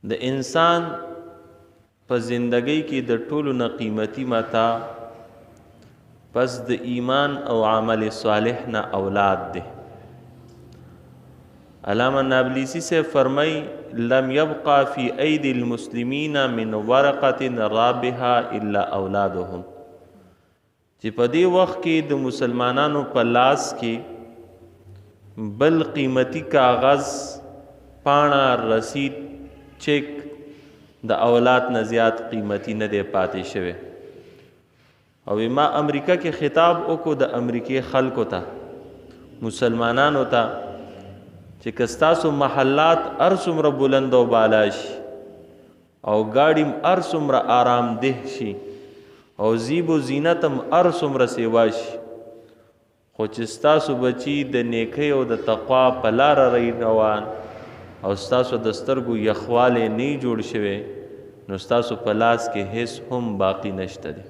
د انسان په زندګۍ کې د ټولو نه قیمتي متا پس د ایمان او عمل صالح نه اولاد دی. علامہ نابلسی سے فرمائی لم یبقى فی ایدی المسلمین من ورقة رابحة الا اولادهم، چې په دې وخت کې د مسلمانانو په لاس کې بل قیمتي کاغذ، پاڼه، رسید، چیک د اولاد نه زیات قیمتي نه دی پاتې شوی. او ما امریکا کې خطاب وکړو د امریکای خلکو ته، مسلمانانو ته، چې که ستاسو محلات هر څومره بلند او بالا شي او ګاډي هر څومره آرام ده شي او زیب و زینت هم هر څومره سیوا شي، خو چې ستاسو بچي د نیکۍ او د تقوا په لاره روان او ستاسو د سترګو یخوالی نه جوړ شوی، نو ستاسو په لاس کې هیڅ هم باقی نشته دی.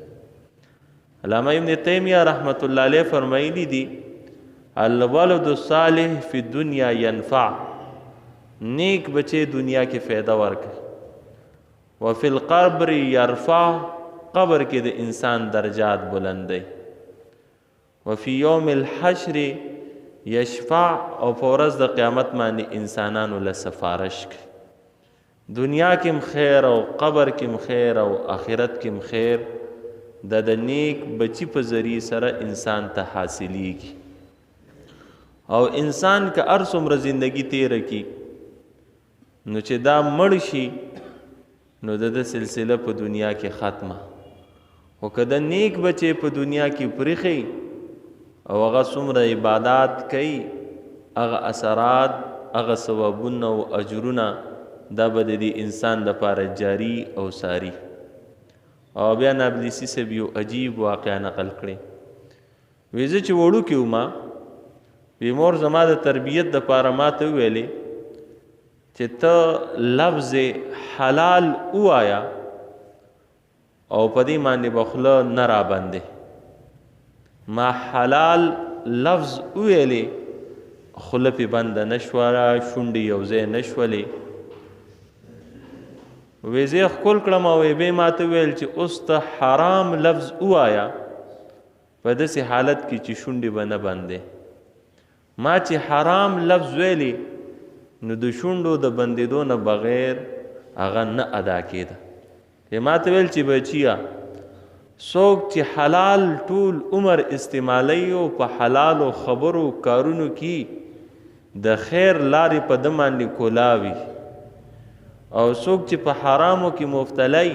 علامہ ابن تیمیہ رحمت اللہ علیہ فرمایلی دی الولد الصالح فی الدنیا ینفع، نیک بچے دنیا کې فائدہ ورکړي، وفی القبر یرفع، قبر کې د انسان درجات بلندی، وفی یوم الحشر یشفع، او په ورځ د قیامت باندې انسانانو له سفارش کوي. دنیا کې خیر او قبر کې خیر او آخرت کې خیر د نیک بچی په ذریعه سره انسان ته حاصلیږي. او انسان که هر څومره زندگی تیره کی نو چې دا مړ شي نو د سلسله په دنیا کې ختمه، او که د نیک بچی په دنیا کې پریخي او هغه څومره عبادات کوي، هغه اثرات، هغه ثوابونه او اجرونه دا به د انسان لپاره جاری او ساری. او بیا نابلسی سے یو عجیب واقعه نقل کړي، ویزه چې وړو کې وما وی مور زما د تربیت د پاره ماته ویلې چې ته لفظ حلال وایا او په دې باندې بخله نه را باندې. ما حلال لفظ ویلې خله په بند نشوره، شونډې یو ځای نشولې. ویزه خپل کړم او به ماته ویل چې اوس ته حرام لفظ وایا په داسې حالت کې چې شونډې به نه بندې. ما چې حرام لفظ ویلی نو د شونډو د بندېدو نه بغیر هغه نه ادا کېده. ما ته ویل چې بچیا څوک چې حلال ټول عمر استعمالی او په حلالو خبرو کارونو کې د خیر لارې په ده باندې کولاوي، او څوک چې په حرامو کې مبتلی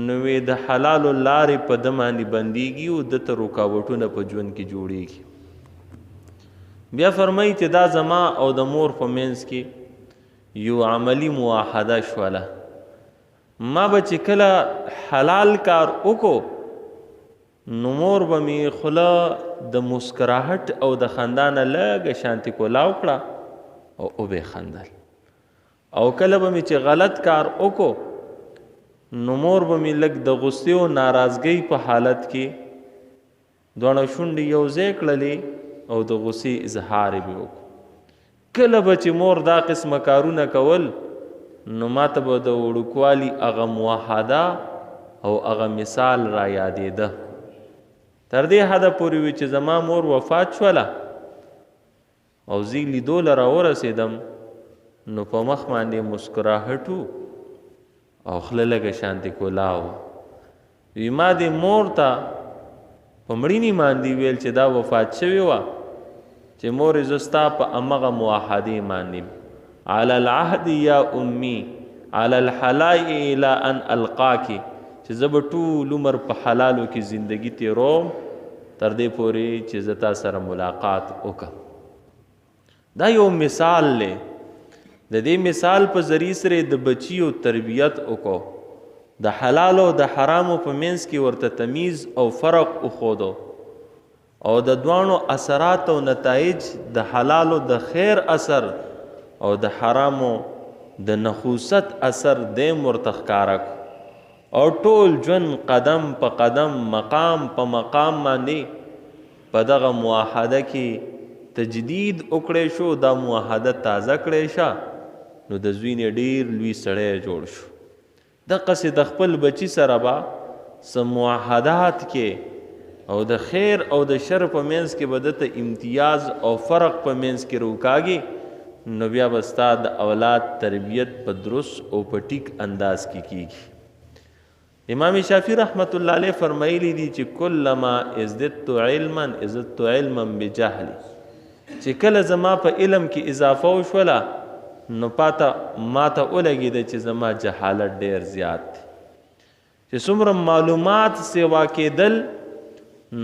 نو د حلالو لارې په ده باندې بندېږي او ده ته رکاوټونه په ژوند کې جوړېږي. بیا فرمایي چې دا زما او د مور په منځ کې یو عملی معاهده شوله. ما به چې کله حلال کار وکړو نو مور به مې خوله د مسکراهټ او د خندا نه لږه شانتې کولاو کړه او به خندل، او کله به مې چې غلط کار وکړو نو مور به مې لږ د غصې او ناراضګۍ په حالت کې دواړه شونډې یو ځای کړلې او د غصې اظهار به وکړو. کله به چې مور دا قسمه کارونه کول نو ماته به د وړوکوالي هغه معاهده او هغه مثال را یادېده. تر دې حده پورې وي چې زما مور وفات شوله او زه لیدو له راورسېدم نو په مخ باندې مسکراهټ او خوله لږه شانتې کولاو. وی ما دې مور ته په مړینې باندې ویل چې دا وفات شوې وه چې مور زه ستا په همغه معاهدې باندې علی العهد یا امی علی الحلال الی ان القاکی، چې زه به ټول عمر په حلالو کې زندگی تیروم تر دې پورې چې زه تا سره ملاقات وکړم. دا یو مثال دی. د دې مثال په ذریعه سره د بچیو تربیت وکړو، د حلال او د حرامو په منځ کې ورته تمیز او فرق وښودو، او د دوانو اثرات او نتایج د حلالو د خیر اثر او د حرامو د نحوست اثر دیم ورته ښکاره کړو، او ټول ژوند قدم په قدم مقام په مقام باندې په دغه معاهده کې تجدید وکړی شو، دا معاهده تازه کړی شه. نو د زوی نه ډیر لوی سړی جوړ شو. دقسې د خپل بچي سره به څه معاهدات کې او د خیر او د شر په منځ کې به دته امتیاز او فرق په منځ کې روکاږي، نو بیا به ستا د اولاد تربیت په درست او په ټیک انداز کې کیږي. امام شافعي رحمت الله علیه فرمایلی دي چې کلما ازددت علما ازددت علما بجهل، چې کله زما په علم کې اضافه وشوله نو ماته ولګېده چې زما جهالت ډیر زیات دی. چې څومره معلومات سیوا کېدل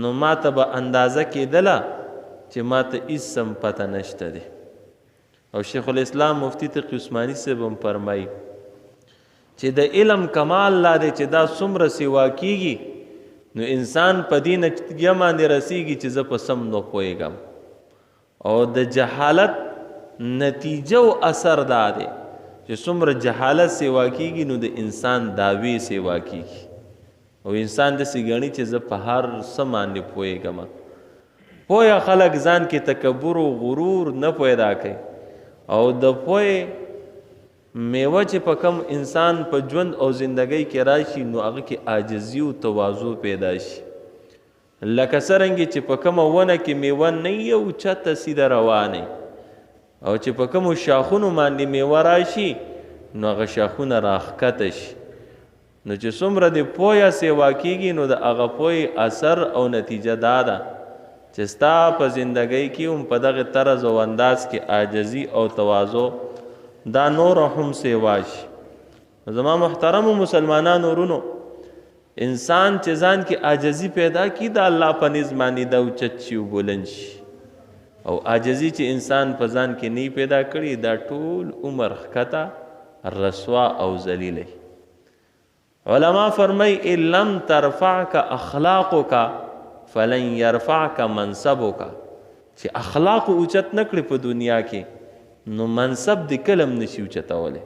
نو ماته به اندازه کېدله چې ماته هېڅ سم پته نشته دی. او شیخ الاسلام مفتی تقی عثماني صاحب هم فرمایي چې د علم کمال لا دی چې دا څومره سیوا کېږي نو انسان په دې نتیجه باندې رسیږي چې زه په سم نه پوهېږم. او د جهالت نتیجه او اثر دا دی چې څومره جهالت سیوا کېږي نو د انسان دعوی سیوا کېږي او انسان داسې ګڼي چې زه په هر څه باندې پوهېږم. پوهه خلک ځان کې تکبر او غرور نه پیدا کوي او د پوهې میوه چې په کم انسان په ژوند او زندګۍ کې راشي نو هغه کې عاجزي او تواضع پیدا شي. لکه څرنګه چې په کومه ونه کې میوه نه وي او چته سیده روانه او چې په کومو شاخونو باندې میوه راشي نو هغه شاخونه راښکته شي. نو چې څومره د پوهه سیوا کېږي نو د هغه پوهې اثر او نتیجه دا ده چې ستا په زندګۍ کې هم په دغه طرز او انداز کې عاجزي او تواضع دا نور هم سیوا شي. زما محترمو مسلمانانو ورونو، انسان چې ځان کې عاجزي پیدا کړي د الله په نزد باندې دا اوچت شي او بلند شي. او عاجزي چې انسان په ځان کې نه پیدا کړي دا ټول عمر ښکته رسوا او ذلیله. علما فرمای ان لم ترفعک اخلاقک فلن يرفعک منصبک، چې اخلاق اوچت نکړي په دنیا کې نو منصب د کلم نشي اوچتولی.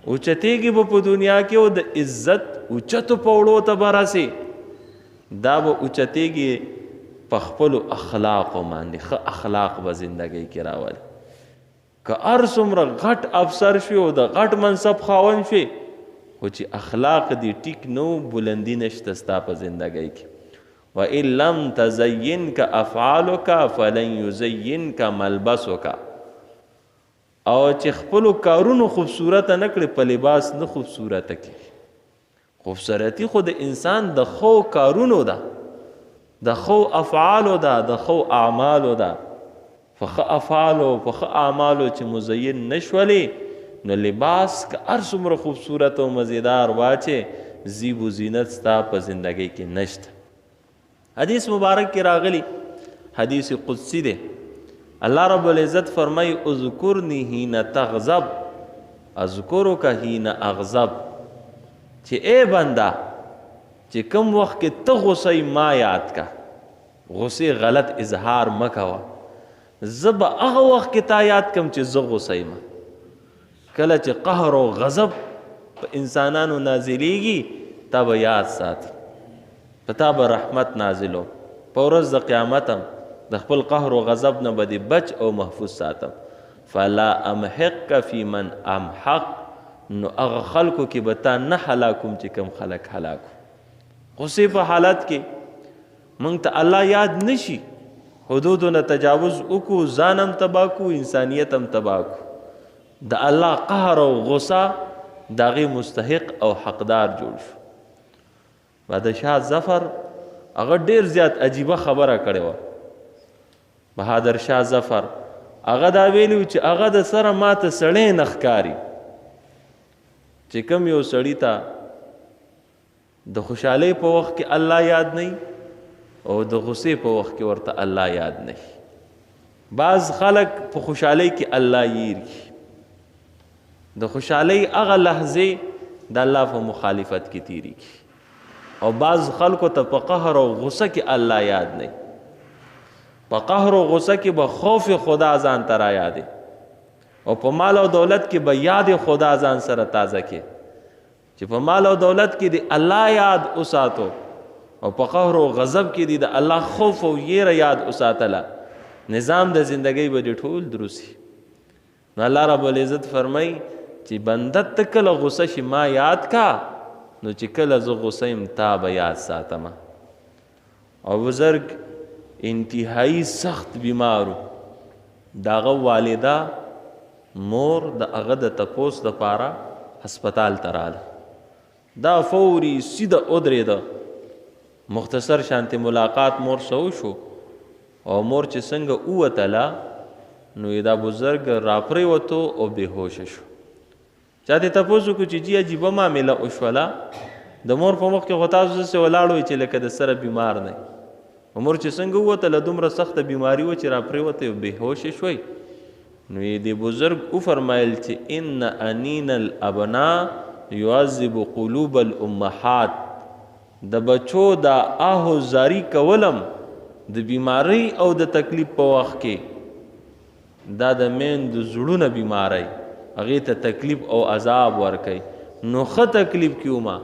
اوچتېږي به په دنیا کې او د عزت اوچتو پوړو ته به رسي، دا به اوچتېږي په خپلو اخلاقو باندې. ښه اخلاق به زندګۍ کې راولي. که هر څومره غټ افسر شوي او د غټ منصب خاوند شوي خو چې اخلاق دې ټیک نو بلندي نشته ستا په زندګۍ کې. وان لم تزینک افعالک فلن یزینک ملبسک، او چې خپلو کارونو خوبصورته نه کړې په لباس نه خوبصورته کړي. خوبصورتي خو د انسان د ښو کارونو ده، د ښو افعالو ده، د ښو اعمالو ده. په ښه افعالو په ښه اعمالو چې مزین نشولې نو لباس که هر څومره خوبصورت او مزیدار واچې زیب و زینت ستا په زندګۍ کې نشته. حدیث مبارک کې راغلی، حدیث قدسی دی، الله رب العزت فرمای اذکرنی حین تغضب اذکرک حین اغضب، چې اے بنده چې کوم وخت کې ته غصه ما یاد کا، غصه غلط اظهار مکوه، زه به هغه وخت کې تا یاد کم چې زه غصه یم. کله چې قهر او غضب په انسانانو نازلیږي تا به یاد ساتي، په تا به رحمت نازلو، په ورځ د قیامت هم د خپل قهر او غضب نه به دې بچ او محفوظ ساتم. فلا امحق فی من امحق، نو هغه خلکو کې به تا نه هلاکوم چې کوم خلک هلاکو. غصې په حالت کې موږ ته الله یاد نشي، حدودو نه تجاوز وکړو، ځان هم تباه کړو، انسانیت هم تباه کړو. د الله قهر او غصه د هغې مستحق او حقدار جوړ شو. بادشاه ظفر هغه ډیر زیات عجیبه خبره کړې وه. بهادر شاه ظفر هغه دا ویلي چې هغه د سره ماته سړی نه ښکاري چې کوم یو سړي ته د خوشحالۍ په وخت کې الله یاد نه او د غصې په وخت کې ورته الله یاد نه. بعض خلک په خوشحالۍ کې الله یېري، د خوشحالۍ هغه لحظې د الله په مخالفت کې تیریږي، او بعض خلکو ته په قهر او غصه کې الله یاد نه. په قهر او غصه کې به خوف خدا ځان ته را یادې، او په مال او دولت کې به یاد خدا ځان سره تازه کې، چې په مال او دولت کې د الله یاد وساتو، او په قهر او غضب کې د الله خوف او یره یاد وساتله، نظام د زندګۍ به ټول دروسي. نو الله رب العزت فرمای چې بنده ته کله غصه شي ما یاد کا نو چې کله زه غصه یم تا به یاد ساتم. او بزرگ انتهایی سخت بیمارو، داغه والده مور د هغه د تپوس دپاره هسپتال ته راله. دا فوري سیده ودرېده، مختصر شانتې ملاقات مور سره وشو او مور چې څنګه ووتله نو دا بزرگ راپرېوتو او بېهوشه شو. چا دې تپوس وکړو چې جی عجیبه معامله وشوله، د مور په مخ کې خو تاسو داسې ولاړ وئ چې لکه د سره بیمار نه. مور چې څنګه ووتله دومره سخته بیماري وه چې راپرېوته او بېهوشه شوی. نو یې دې بزرگ وفرمایل چې ان انین الابنا یعذب قلوب الامهات، د بچو دا آهو زاری کولم د بیماری او د تکلیف په وخت کې دا د میندو زړونه بیماری هغې ته تکلیف او عذاب ورکوي. نو ښه تکلیف کې ومه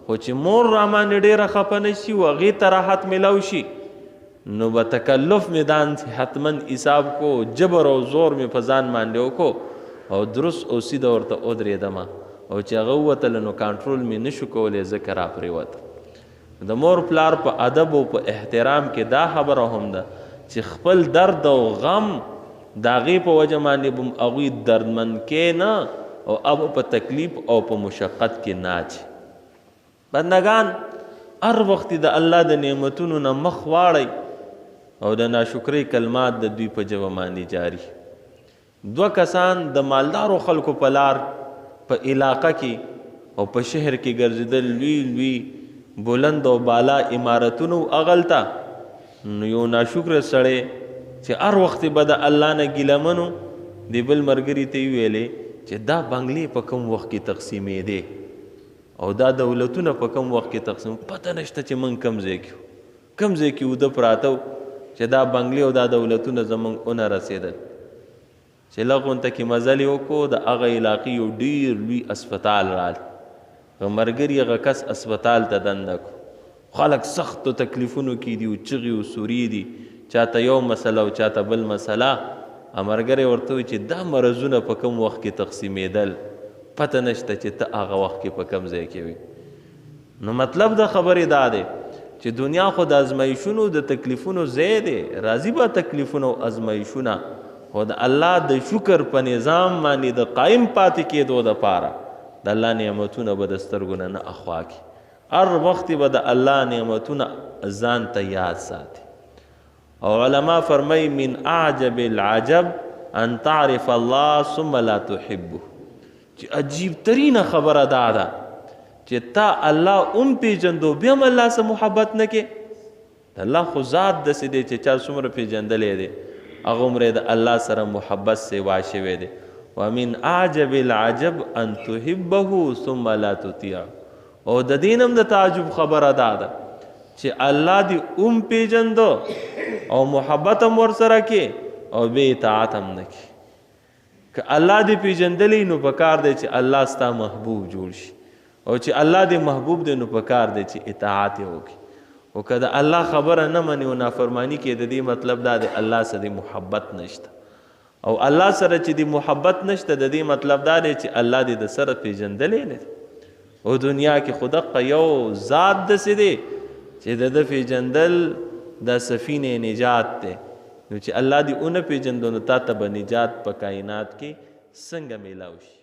خو چې مور رامانې ډېره خفه نه شي و هغې ته راحت میلاو شي نو به تکلف مې دان حتما حساب کو، جبر او زور مې په ځان باندې وکړو او درست او سیده ورته ودرېدمه او چې هغه ووتله نو کنټرول مې نشو کولی ځکه راپرېوته. د مور پلار په ادب او په احترام کې دا خبره هم ده چې خپل درد او غم د هغې په وجه باندې به هغوی دردمند کې نه او اب په تکلیف او په مشقت کې نه اچي. بندگان هر وخت د الله د نعمتونو نه مخ واړئ او د ناشکرۍ کلمات د دوی په ژبه باندې جاری. دوه کسان د مالدارو خلکو په لار په علاقه کې او په شهر کې ګرځېدل، لوی لوی بلند او بالا عمارتونو اغلتا. نو یو ناشکر سړی چې هر وخت به د الله نه ګیلمنو د بل ملګري ته یې ویلې چې دا بنګلې په کوم وخت کې تقسیمېدې او دا دولتونه په کوم وخت کې تقسیم، پته نشته چې موږ کوم ځای کې کوم ځای کې اوده پراته و چې دا بنګلې او دا دولتونه زموږ ونه رسېدل. چې لږ غونته کې مزل یې وکړو د هغه علاقې یو ډېر لوی اسپتال رال، هغه ملګري هغه کس اسپتال ته دنده کړو. خلک سختو تکلیفونو کې دي او چغې او سوري دي، چاته یو مسله او چاته بل مسله. ملګری ورته وایي چې دا مرضونه په کوم وخت کې تقسیمېدل پته نشته چې ته هغه وخت کې په کوم ځای کې وي. نو مطلب د خبرې دا دی چې دنیا خو د ازمایښونو د تکلیفونو ځای دی، راځي به تکلیفونه او ازمایښونه، خو د الله د شکر په نظام باندې د قایم پاتې کېدو دپاره د الله نعمتونه به د سترګو نه اخوا کړي. هر وخت به د الله نعمتونه ځان ته یاد ساتي. او علما فرمای من اعجب العجب ان تعرف الله ثم لا تحبه، چې عجیب ترینه خبره دا ده چې تا الله پیژندو بیا هم الله سره محبت نه کې. الله خو ذات داسې دی چې چا څومره پیژندلی دی هغه عمره د الله سره محبت سوا شوی دی. ومن اعجب العجب ان تحبه ثم لا تطيع، او د دین هم د تعجب خبره دا ده چې الله دې پیژندو او محبت هم ورسره کې او بې اطاعت هم نه کې. که الله دې پیژندلی نو پکار دی چې الله ستا محبوب جوړ شي، او چې الله دې محبوب دی نو پکار دی چې اطاعت یې وکړي. او که د الله خبره نه مني او نافرمانی کې د دې مطلب دا دی الله سره دې محبت نشته، او الله سره چې دې محبت نشته د دې مطلب دا دی چې الله دې د سره پیژندلی نه دی. او دنیا کې خو دقه یو ذات داسې دی چې د ده پیژندل د سفینې نجات دی. نو چې الله دې ونه پیژندو نو تا ته به نجات په کائنات کې څنګه میلاو شي؟